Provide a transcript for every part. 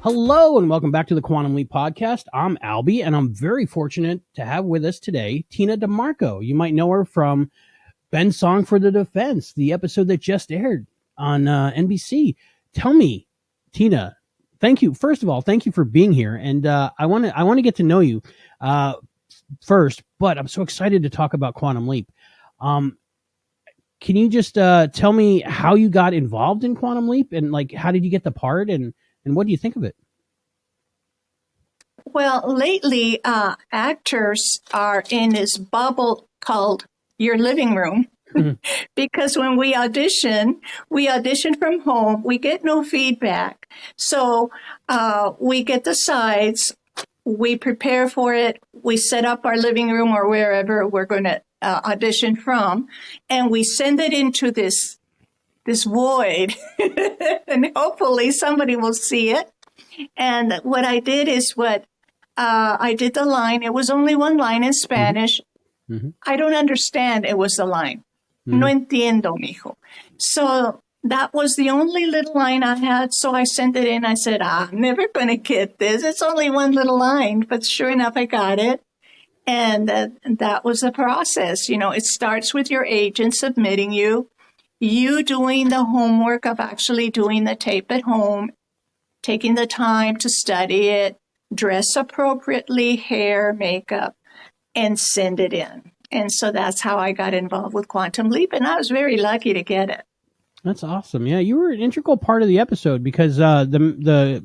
Hello and welcome back to the Quantum Leap Podcast. I'm Albie, and I'm very fortunate to have with us today Tina D'Marco. You might know her from Ben's Song for the Defense, the episode that just aired on NBC. Tell me, Tina, thank you. First of all, thank you for being here, and I want to get to know you first. But I'm so excited to talk about Quantum Leap. Can you just tell me how you got involved in Quantum Leap, and like how did you get the part, and what do you think of it? Well, lately, actors are in this bubble called your living room. Because when we audition from home, we get no feedback. So we get the sides, we prepare for it, we set up our living room or wherever we're going to audition from, and we send it into this void, and hopefully somebody will see it. And what I did is I did the line. It was only one line in Spanish. Mm-hmm. I don't understand. It was the line. Mm-hmm. No entiendo, mijo. So that was the only little line I had. So I sent it in. I said, I'm never going to get this. It's only one little line. But sure enough, I got it. And that was the process. You know, it starts with your agent submitting you doing the homework of actually doing the tape at home, taking the time to study it, dress appropriately, hair, makeup, and send it in. And so that's how I got involved with Quantum Leap, and I was very lucky to get it. That's awesome. Yeah, you were an integral part of the episode because the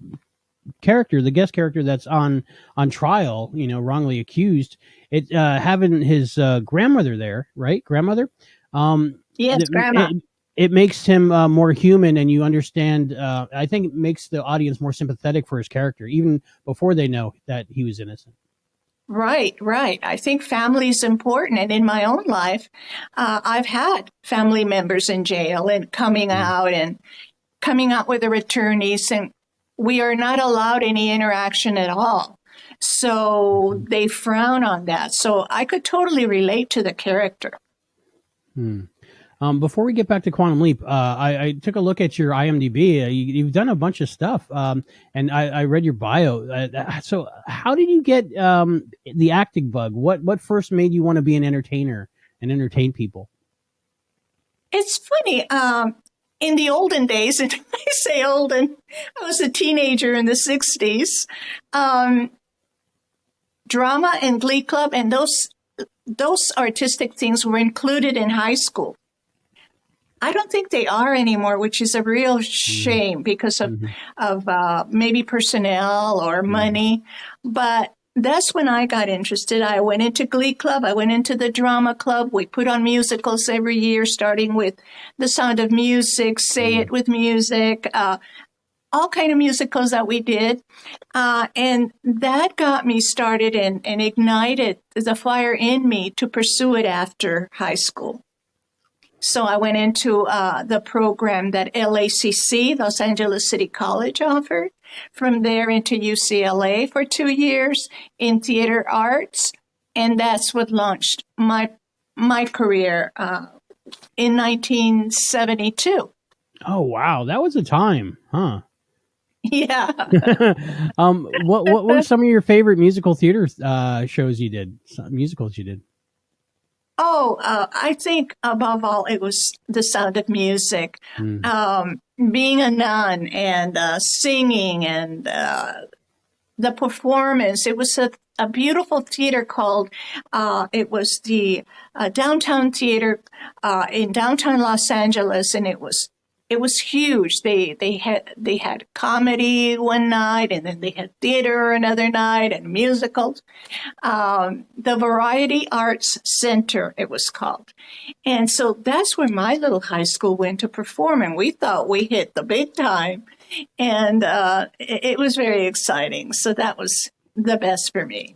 character, the guest character that's on trial, you know, wrongly accused, it having his grandmother there, right? Grandmother? Yes, Grandma. It makes him more human, and you understand. I think it makes the audience more sympathetic for his character, even before they know that he was innocent. Right. I think family is important. And in my own life, I've had family members in jail and coming out with their attorneys, and we are not allowed any interaction at all. So they frown on that. So I could totally relate to the character. Before we get back to Quantum Leap, I took a look at your IMDb. You've done a bunch of stuff, and I read your bio. So how did you get the acting bug? What first made you want to be an entertainer and entertain people? It's funny. In the olden days, and I say olden, I was a teenager in the 60s, drama and glee club and those artistic things were included in high school. I don't think they are anymore, which is a real shame because of maybe personnel or money. But that's when I got interested. I went into Glee Club. I went into the Drama Club. We put on musicals every year, starting with The Sound of Music, Say It with Music, all kind of musicals that we did. And that got me started and ignited the fire in me to pursue it after high school. So I went into the program that LACC, Los Angeles City College, offered. From there into UCLA for 2 years in theater arts. And that's what launched my career in 1972. Oh, wow. That was a time, huh? Yeah. What were some of your favorite musical theater shows you did, musicals you did? Oh, I think above all, it was The Sound of Music. Being a nun and singing and the performance. It was a beautiful theater called, it was the Downtown Theater in downtown Los Angeles, and it was huge. They had comedy one night, and then they had theater another night, and musicals. The Variety Arts Center, it was called. And so that's where my little high school went to perform, and we thought we hit the big time. And it was very exciting. So that was the best for me.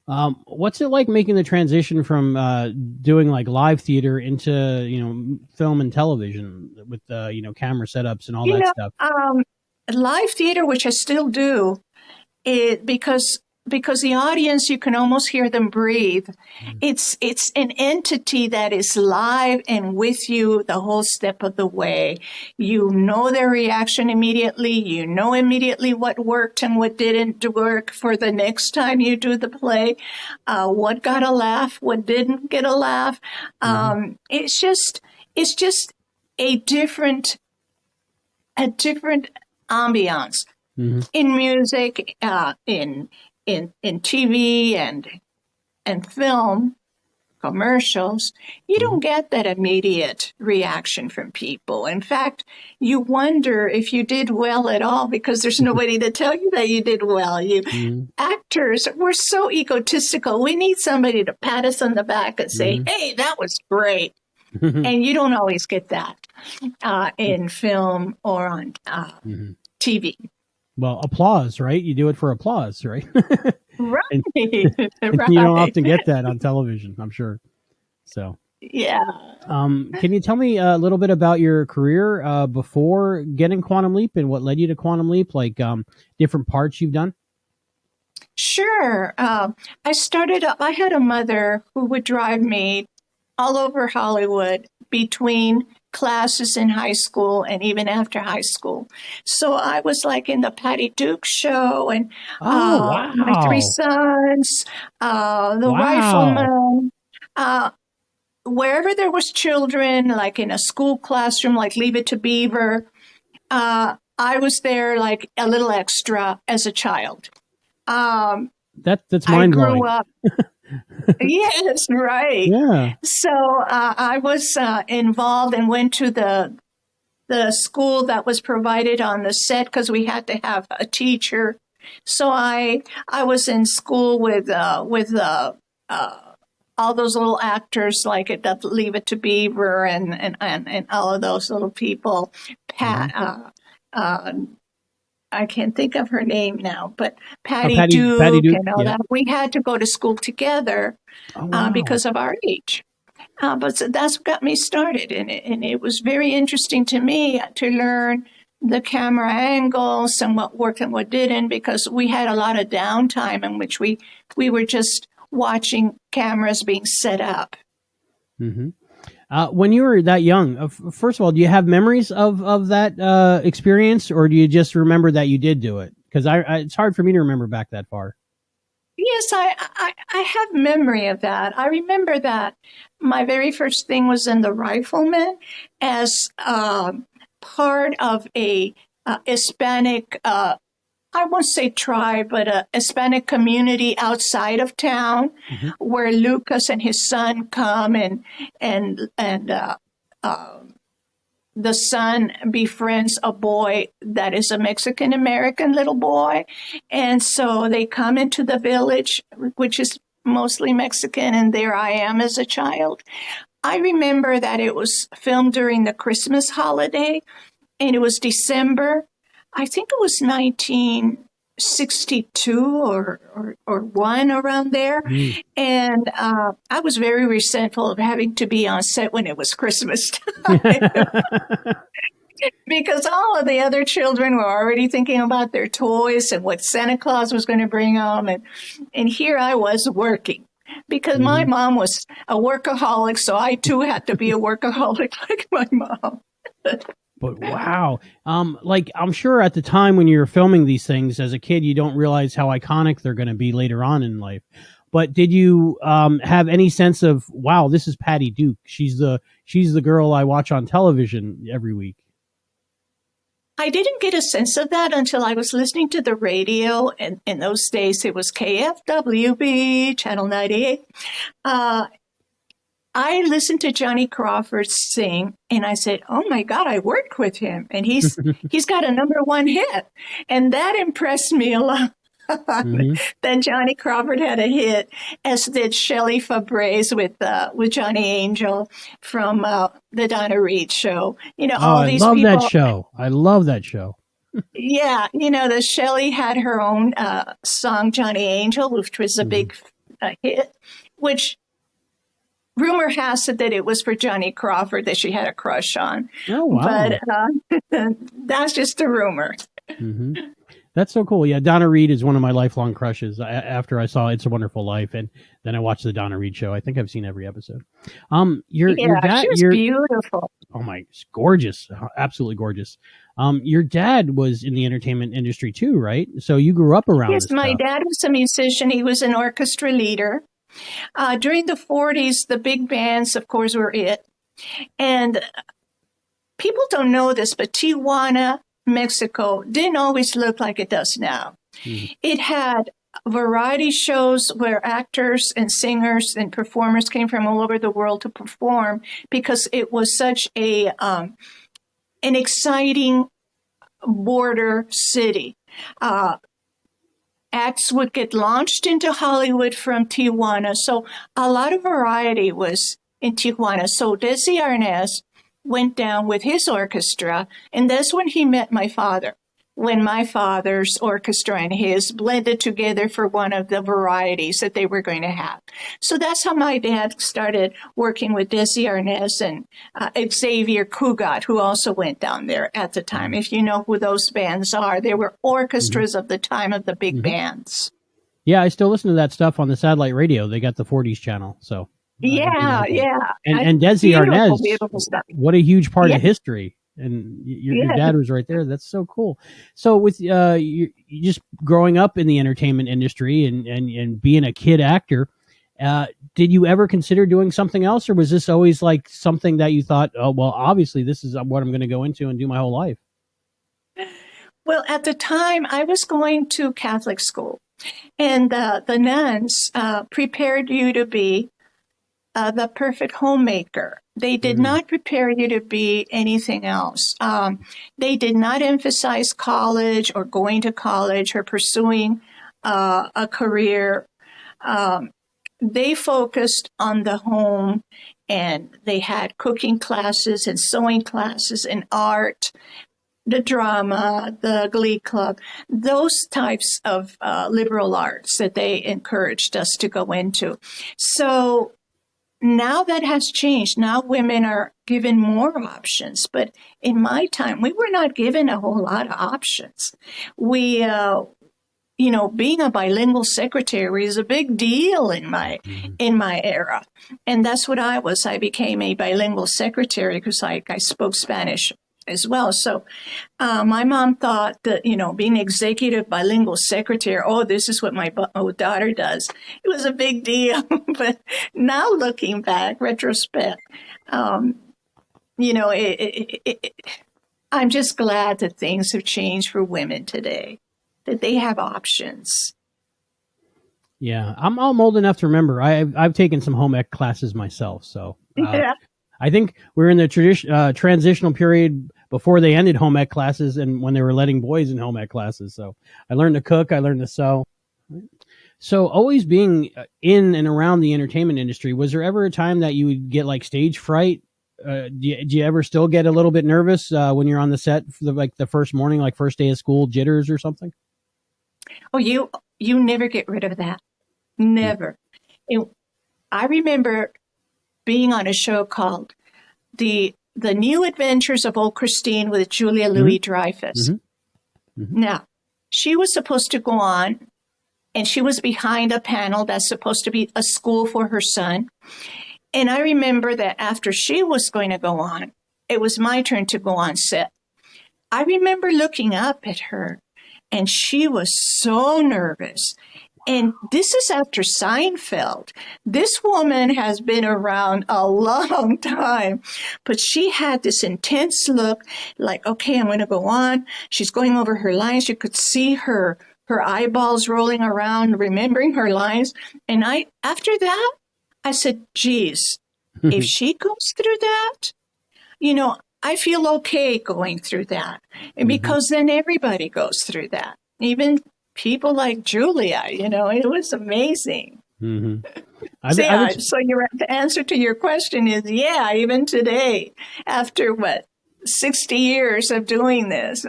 What's it like making the transition from doing like live theater into film and television with camera setups and all that stuff? Live theater, which I still do, because because the audience, you can almost hear them breathe. It's an entity that is live and with you the whole step of the way. You know their reaction immediately. You know immediately what worked and what didn't work for the next time you do the play. What got a laugh, what didn't get a laugh. It's just a different ambiance in music, in TV and film, commercials. You don't get that immediate reaction from people. In fact, you wonder if you did well at all because there's nobody to tell you that you did well. Actors, we're so egotistical. We need somebody to pat us on the back and say, hey, that was great. And you don't always get that in film or on TV. Well, applause, right? You do it for applause, right? Right. And you don't often get that on television, I'm sure. So, yeah. Can you tell me a little bit about your career before getting Quantum Leap and what led you to Quantum Leap, like different parts you've done? Sure. I started up, I had a mother who would drive me all over Hollywood between classes in high school and even after high school. So I was like in the Patty Duke show and My Three Sons, The Rifleman, wherever there was children, like in a school classroom, like Leave It to Beaver, I was there like a little extra as a child. That's mind blowing. I grew up. Yes, right. Yeah. So I was involved and went to the school that was provided on the set because we had to have a teacher. So I was in school with all those little actors like Leave It to Beaver and all of those little people. I can't think of her name now, but Patty Duke and all that. We had to go to school together because of our age. But so that's what got me started in it. And it was very interesting to me to learn the camera angles and what worked and what didn't, because we had a lot of downtime in which we were just watching cameras being set up. Mm-hmm. When you were that young, first of all, do you have memories of that experience, or do you just remember that you did do it? Because it's hard for me to remember back that far. Yes, I have memory of that. I remember that my very first thing was in The Rifleman as part of a Hispanic, I won't say tribe, but a Hispanic community outside of town, where Lucas and his son come and the son befriends a boy that is a Mexican-American little boy. And so they come into the village, which is mostly Mexican, and there I am as a child. I remember that it was filmed during the Christmas holiday, and it was December. I think it was 1962 or one around there. And I was very resentful of having to be on set when it was Christmas time. Because all of the other children were already thinking about their toys and what Santa Claus was going to bring them. And here I was working. Because my mom was a workaholic, so I too had to be a workaholic like my mom. But wow, like I'm sure at the time when you're filming these things as a kid, you don't realize how iconic they're going to be later on in life. But did you have any sense of, wow, this is Patty Duke? She's the girl I watch on television every week. I didn't get a sense of that until I was listening to the radio, and in those days it was KFWB, Channel 98. I listened to Johnny Crawford sing, and I said, oh my God, I worked with him, and he's got a #1 hit. And that impressed me a lot. Then Johnny Crawford had a hit, as did Shelley Fabrez with Johnny Angel from the Donna Reed show. You know, all these people. I love that show. Yeah, you know, the Shelley had her own song, Johnny Angel, which was a big hit, which rumor has it that it was for Johnny Crawford that she had a crush on. Oh, wow. But that's just a rumor. That's so cool. Yeah, Donna Reed is one of my lifelong crushes. After I saw It's a Wonderful Life, and then I watched the Donna Reed show. I think I've seen every episode. Your Yeah, dad, she was beautiful. oh my, gorgeous, absolutely gorgeous. Your dad was in the entertainment industry too, right? So you grew up around Yes, this my stuff. dad was a musician. He was an orchestra leader. During the 40s, the big bands, of course, were it. And people don't know this, but Tijuana, Mexico, didn't always look like it does now. Mm-hmm. It had variety shows where actors and singers and performers came from all over the world to perform because it was such an exciting border city. Acts would get launched into Hollywood from Tijuana. So a lot of variety was in Tijuana. So Desi Arnaz went down with his orchestra, and that's when he met my father, when my father's orchestra and his blended together for one of the varieties that they were going to have. So that's how my dad started working with Desi Arnaz and Xavier Cugat, who also went down there at the time. If you know who those bands are, they were orchestras of the time of the big bands. Yeah, I still listen to that stuff on the satellite radio. They got the 40s channel, so. Yeah. And Desi Arnaz, what a huge part of history. And your dad was right there. That's so cool. So with you just growing up in the entertainment industry and being a kid actor, did you ever consider doing something else, or was this always like something that you thought, oh, well, obviously this is what I'm going to go into and do my whole life? Well, at the time, I was going to Catholic school, and the nuns prepared you to be the perfect homemaker. They did not prepare you to be anything else. They did not emphasize college or going to college or pursuing a career. They focused on the home, and they had cooking classes and sewing classes and art, the drama, the glee club, those types of liberal arts that they encouraged us to go into. So now that has changed. Now women are given more options. But in my time, we were not given a whole lot of options. We, being a bilingual secretary is a big deal in my era. And that's what I was. I became a bilingual secretary because I spoke Spanish as well. So my mom thought that, being executive bilingual secretary, this is what my daughter does. It was a big deal. But now looking back, retrospect, I'm just glad that things have changed for women today, that they have options. Yeah, I'm old enough to remember. I've taken some home ec classes myself, so I think we're in the transitional period before they ended home ec classes and when they were letting boys in home ec classes. So I learned to cook, I learned to sew. So always being in and around the entertainment industry, was there ever a time that you would get like stage fright? Do you ever still get a little bit nervous when you're on the set for the first morning, like first day of school, jitters or something? Oh, you never get rid of that. Never. I remember being on a show called The New Adventures of Old Christine with Julia Louis-Dreyfus. Now, she was supposed to go on, and she was behind a panel that's supposed to be a school for her son. And I remember that after she was going to go on, it was my turn to go on set. I remember looking up at her, and she was so nervous. And this is after Seinfeld. This woman has been around a long time, but she had this intense look like, okay, I'm going to go on. She's going over her lines. You could see her eyeballs rolling around, remembering her lines. And after that, I said, geez, if she goes through that, I feel okay going through that. And because then everybody goes through that. Even people like Julia, it was amazing. So the answer to your question is, even today, after 60 years of doing this.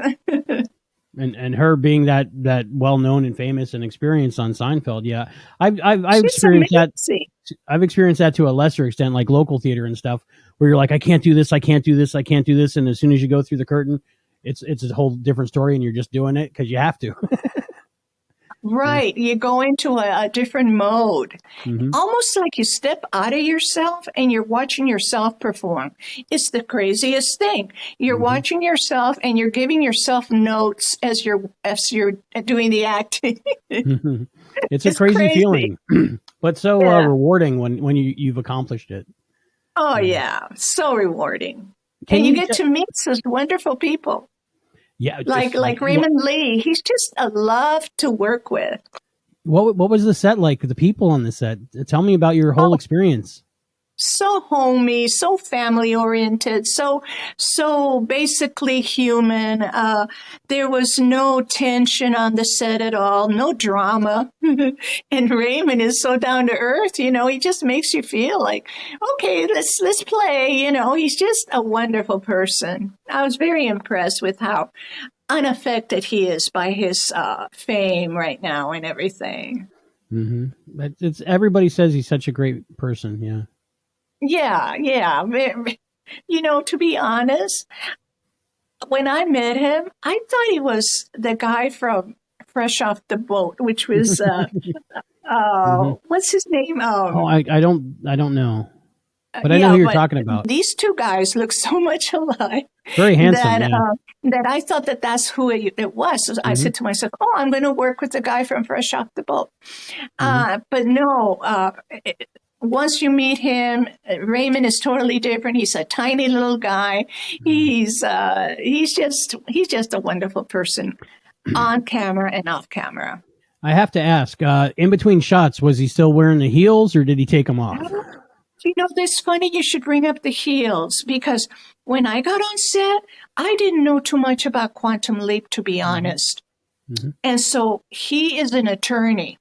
And her being that well-known and famous and experienced on Seinfeld, I've experienced that. I've experienced that to a lesser extent, like local theater and stuff, where you're like, I can't do this, I can't do this, I can't do this, and as soon as you go through the curtain, it's a whole different story, and you're just doing it because you have to. Yeah. Right. You go into a different mode, Hmm. almost like you step out of yourself and you're watching yourself perform. It's the craziest thing. You're Hmm. watching yourself and you're giving yourself notes as you're doing the acting. It's a It's crazy crazy. feeling, but so Yeah. rewarding when you've accomplished it. Oh, Yeah. yeah. So rewarding. Can And you you? get to meet such wonderful people Yeah. like What, Raymond Lee. He's just a love to work with. what was the set like? The people on the set. Tell me about your whole Oh, experience. so homey, so family oriented, so basically human. There was no tension on the set at all, no drama. And Raymond is so down to earth, he just makes you feel like, okay, let's play. He's just a wonderful person. I was very impressed with how unaffected he is by his fame right now and everything. Hmm. It's everybody says he's such a great person. Yeah. Yeah, yeah. To be honest, when I met him, I thought he was the guy from Fresh Off the Boat, which was Hmm. what's his name? Oh, I don't know, but I know who Yeah, you're but talking about. these two guys look so much alike Very handsome. that Yeah. that I thought that's who it was. So I Hmm. said to myself, "Oh, I'm going to work with the guy from Fresh Off the Boat." Hmm. But no, once you meet him, Raymond is totally different. He's a tiny little guy. He's just a wonderful person on camera and off camera. I have to ask. In between shots, was he still wearing the heels, or did he take them off? That's funny you should bring up the heels because when I got on set, I didn't know too much about Quantum Leap, to be Hmm. honest. Hmm. And so he is an attorney.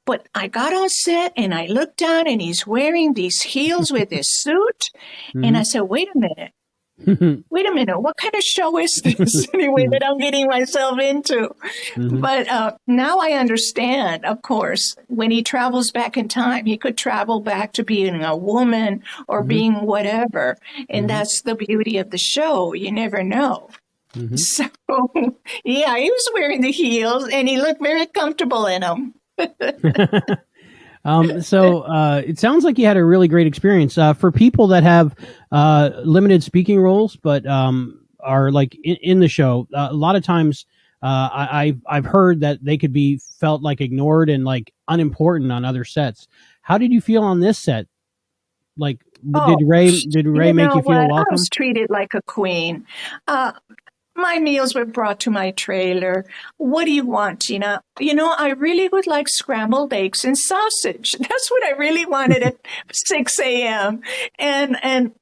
But I got on set and I looked down and he's wearing these heels with his suit. And I Hmm. said, wait a minute, what kind of show is this anyway that I'm getting myself into? Hmm. But now I understand, of course, when he travels back in time, he could travel back to being a woman or Hmm. being whatever. And Hmm. that's the beauty of the show. You never know. Hmm. So, yeah, he was wearing the heels and he looked very comfortable in them. So it sounds like you had a really great experience. For people that have limited speaking roles, but are like in the show, a lot of times I've heard that they could be felt like ignored and like unimportant on other sets. How did you feel on this set? Like, Oh, Did Ray you make know you feel what? I welcome? was treated like a queen. Uh, my meals were brought to my trailer. What do you want, Tina? I really would like scrambled eggs and sausage. That's what I really wanted at 6 a.m. And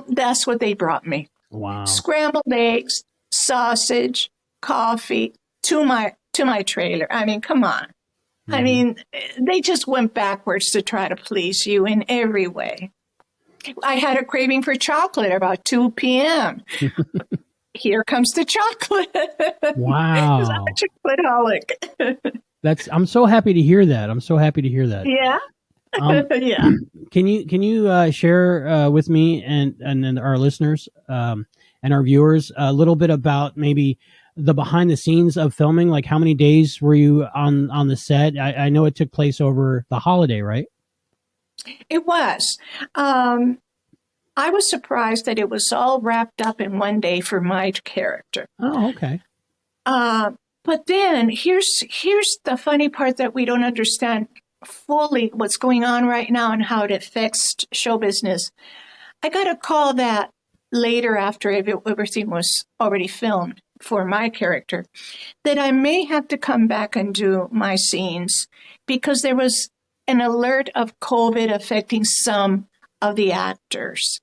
that's what they brought me. Wow. Scrambled eggs, sausage, coffee to my trailer. I mean, come on. I Hmm. mean, they just went backwards to try to please you in every way. I had a craving for chocolate about 2 p.m. Here comes the chocolate. Because I'm Wow. a chocoholic. I'm so happy to hear that. I'm so happy to hear that. Yeah, Um, yeah. can you share with me and then our listeners and our viewers a little bit about maybe the behind the scenes of filming? Like, how many days were you on the set? I know it took place over the holiday, right? It was. Um, I was surprised that it was all wrapped up in one day for my character. Oh, okay. Uh, but then here's the funny part that we don't understand fully what's going on right now and how it affects show business. I got a call that later after everything was already filmed for my character that I may have to come back and do my scenes because there was an alert of COVID affecting some of the actors.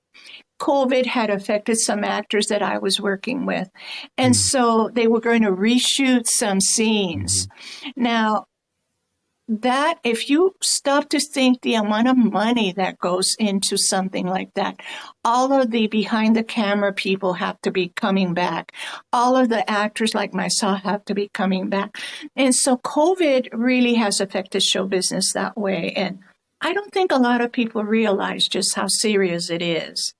COVID had affected some actors that I was working with. And Mm-hmm. so they were going to reshoot some Mm-hmm. scenes. Now, that if you stop to think the amount of money that goes into something like that, all of the behind the camera people have to be coming back. All of the actors like myself have to be coming back. And so COVID really has affected show business that way. And I don't think a lot of people realize just how serious it is.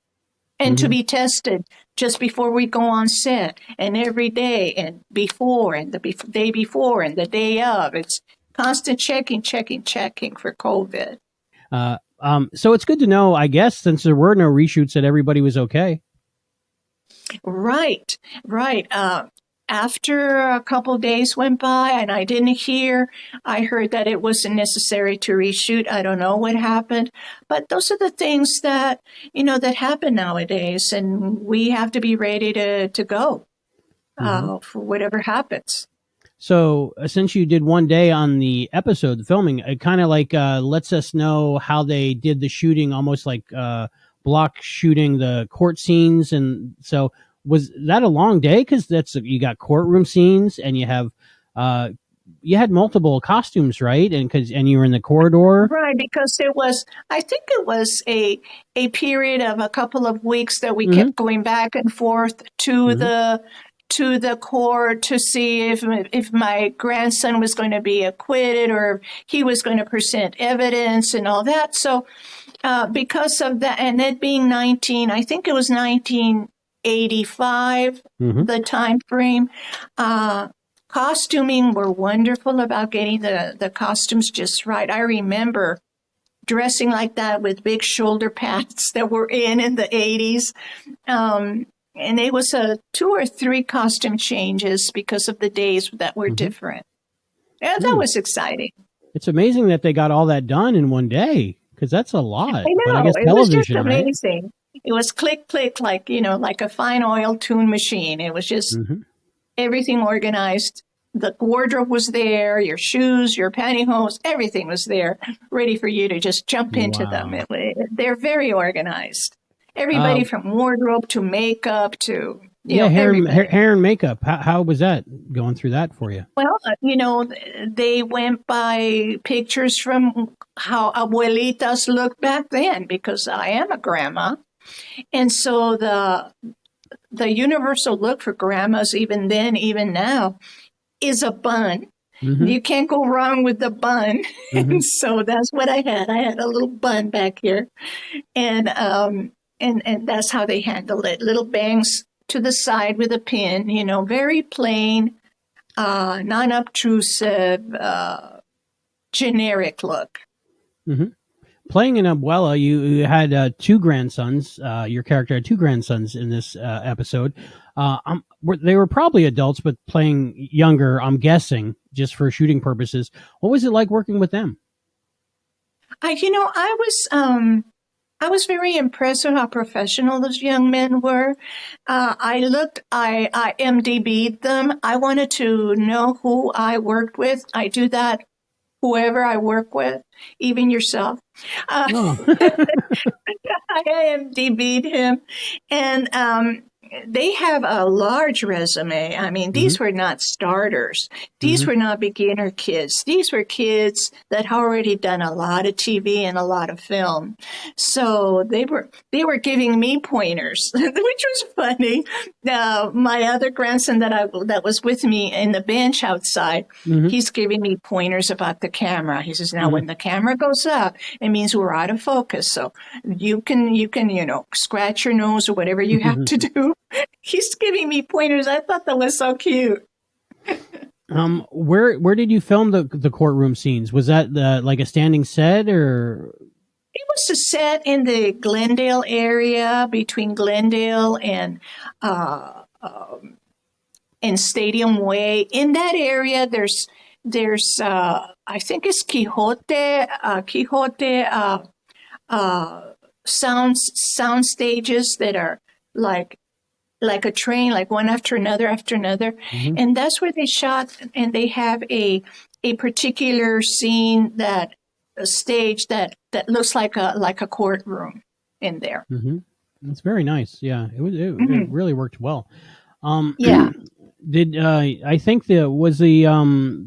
And to Mm-hmm. be tested just before we go on set, and every day, and before, and the day before, and the day of. It's constant checking for COVID. So it's good to know, I guess, since there were no reshoots, that everybody was okay. Right. After a couple days went by and I didn't hear, I heard that it wasn't necessary to reshoot. I don't know what happened, but those are the things that, that happen nowadays, and we have to be ready to go for whatever happens. So since you did one day on the episode, the filming, it kind of like lets us know how they did the shooting, almost like block shooting the court scenes. And so was that a long day? Because you got courtroom scenes, and you have you had multiple costumes, right? And you were in the corridor, right? Because I think it was a period of a couple of weeks that we kept going back and forth to the court to see if my grandson was going to be acquitted or he was going to present evidence and all that. So because of that, and it being I think it was 1985, the time frame, costuming were wonderful about getting the costumes just right. I remember dressing like that with big shoulder pads that were in the 80s. And it was 2 or 3 costume changes because of the days that were different. Yeah, that was exciting. It's amazing that they got all that done in one day, because that's a lot. I know. But I guess it was just television, amazing. right? It was click, click, like a fine oil tune machine. It was just everything organized. The wardrobe was there, your shoes, your pantyhose, everything was there, ready for you to just jump into them. They're very organized. Everybody from wardrobe to makeup to hair and makeup. How was that going through that for you? Well, they went by pictures from how abuelitas looked back then, because I am a grandma, and so the universal look for grandmas, even then, even now, is a bun. You can't go wrong with the bun, and so that's what I had. I had a little bun back here, and that's how they handled it. Little bangs to the side with a pin, very plain, non-obtrusive, generic look. Playing an abuela, you had 2 grandsons. Your character had 2 grandsons in this episode. They were probably adults, but playing younger, I'm guessing, just for shooting purposes. What was it like working with them? I was very impressed with how professional those young men were. I IMDb'd them. I wanted to know who I worked with. I do that, whoever I work with, even yourself. I IMDb'd him, and they have a large resume. I mean, these were not starters. These were not beginner kids. These were kids that had already done a lot of TV and a lot of film. So they were giving me pointers, which was funny. My other grandson that was with me in the bench outside, he's giving me pointers about the camera. He says, now when the camera goes up, it means we're out of focus. So you can scratch your nose or whatever you have to do. He's giving me pointers. I thought that was so cute. Where did you film the courtroom scenes? Was that like a standing set, or? It was a set in the Glendale area, between Glendale and Stadium Way. In that area, there's I think it's Quixote sound stages that are like a train, like one after another, and that's where they shot. And they have a particular scene, a stage that looks like a courtroom in there. That's very nice. Yeah, it really worked well. Yeah. Did I think was the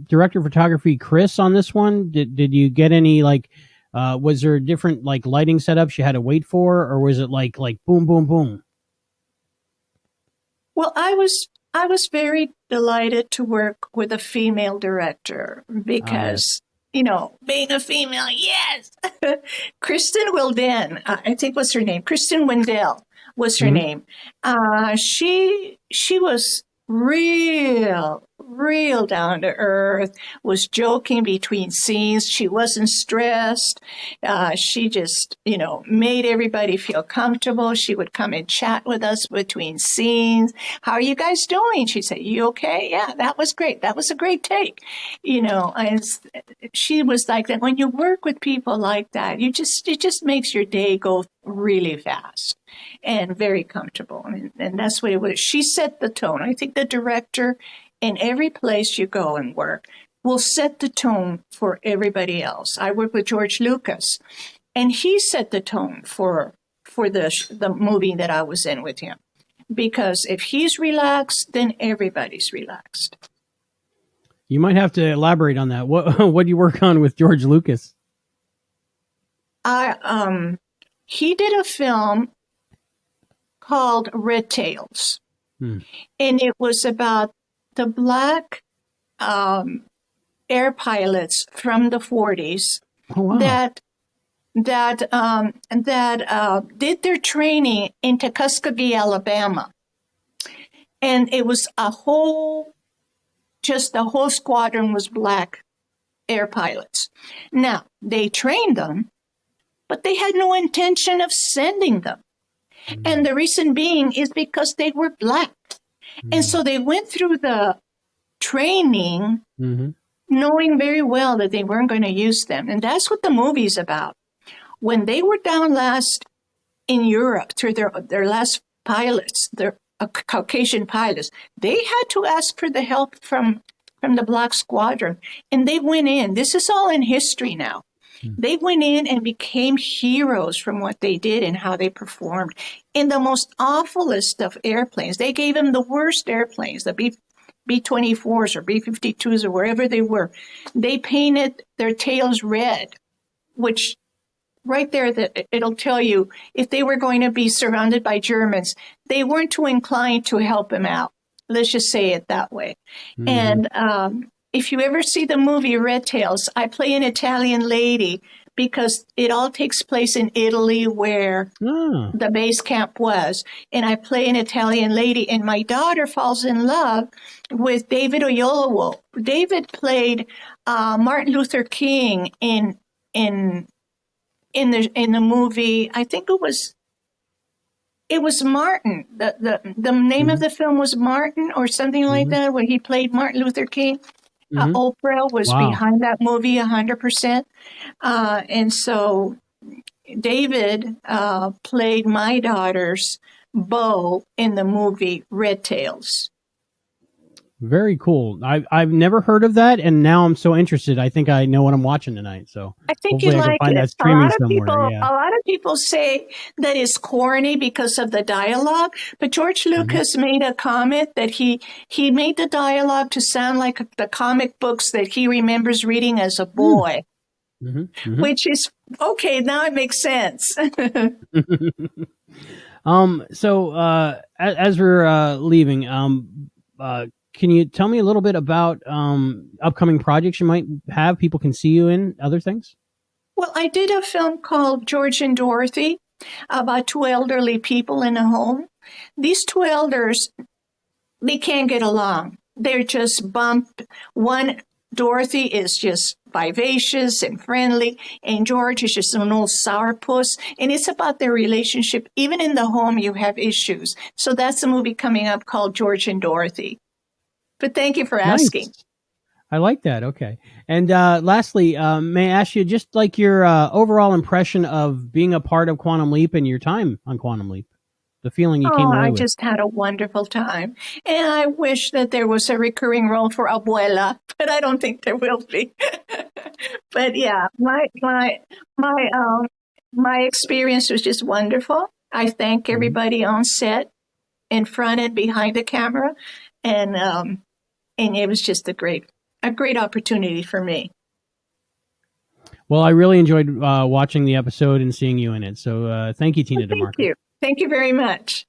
director of photography Chris on this one? Did you get any was there different lighting setups you had to wait for, or was it like boom boom boom? Well, I was very delighted to work with a female director because, being a female, yes. Kristen Wilden, I think was her name, Kristen Wendell. was her name. She was real down to earth, was joking between scenes. She wasn't stressed. She just, made everybody feel comfortable. She would come and chat with us between scenes. How are you guys doing? She'd say, you okay? Yeah, that was great. That was a great take. And she was like that. When you work with people like that, it just makes your day go really fast and very comfortable. And that's what it was. She set the tone. I think the director in every place you go and work will set the tone for everybody else. I work with George Lucas, and he set the tone for the movie that I was in with him. Because if he's relaxed, then everybody's relaxed. You might have to elaborate on that. What do you work on with George Lucas? He did a film called Red Tails, and it was about the black air pilots from the 40s that did their training in Tuskegee, Alabama, and it was the whole squadron was black air pilots. Now they trained them, but they had no intention of sending them. And the reason being is because they were black. And so they went through the training knowing very well that they weren't going to use them. And that's what the movie's about. When they were down last in Europe through their last pilots, their Caucasian pilots, they had to ask for the help from the black squadron. And they went in. This is all in history now. They went in and became heroes from what they did and how they performed in the most awfulest of airplanes. They gave them the worst airplanes, the B-24s or B-52s or wherever they were. They painted their tails red, which right there, it'll tell you if they were going to be surrounded by Germans, they weren't too inclined to help them out. Let's just say it that way. And if you ever see the movie Red Tails, I play an Italian lady because it all takes place in Italy where the base camp was. And I play an Italian lady, and my daughter falls in love with David Oyelowo. David played Martin Luther King in the movie. I think it was Martin. The name of the film was Martin or something like that, where he played Martin Luther King. Oprah was behind that movie 100%. And so David played my daughter's beau in the movie Red Tails. Very cool. I've never heard of that, and now I'm so interested. I think I know what I'm watching tonight. So I think you like find it. that streaming somewhere. A lot of people say that it's corny because of the dialogue, but George Lucas made a comment that he made the dialogue to sound like the comic books that he remembers reading as a boy, which is okay. Now it makes sense. So as we're leaving, can you tell me a little bit about upcoming projects you might have people can see you in, other things? Well, I did a film called George and Dorothy about two elderly people in a home. These two elders, they can't get along. They're just bumped. One, Dorothy is just vivacious and friendly, and George is just an old sourpuss. And it's about their relationship. Even in the home, you have issues. So that's a movie coming up called George and Dorothy. But thank you for asking. Nice. I like that. Okay. And lastly, may I ask you just like your overall impression of being a part of Quantum Leap and your time on Quantum Leap? The feeling you came away with. I just had a wonderful time. And I wish that there was a recurring role for Abuela, but I don't think there will be. But yeah, my experience was just wonderful. I thank everybody on set, in front and behind the camera. And it was just a great opportunity for me. Well, I really enjoyed watching the episode and seeing you in it. So thank you, Tina D'Marco. Thank you very much.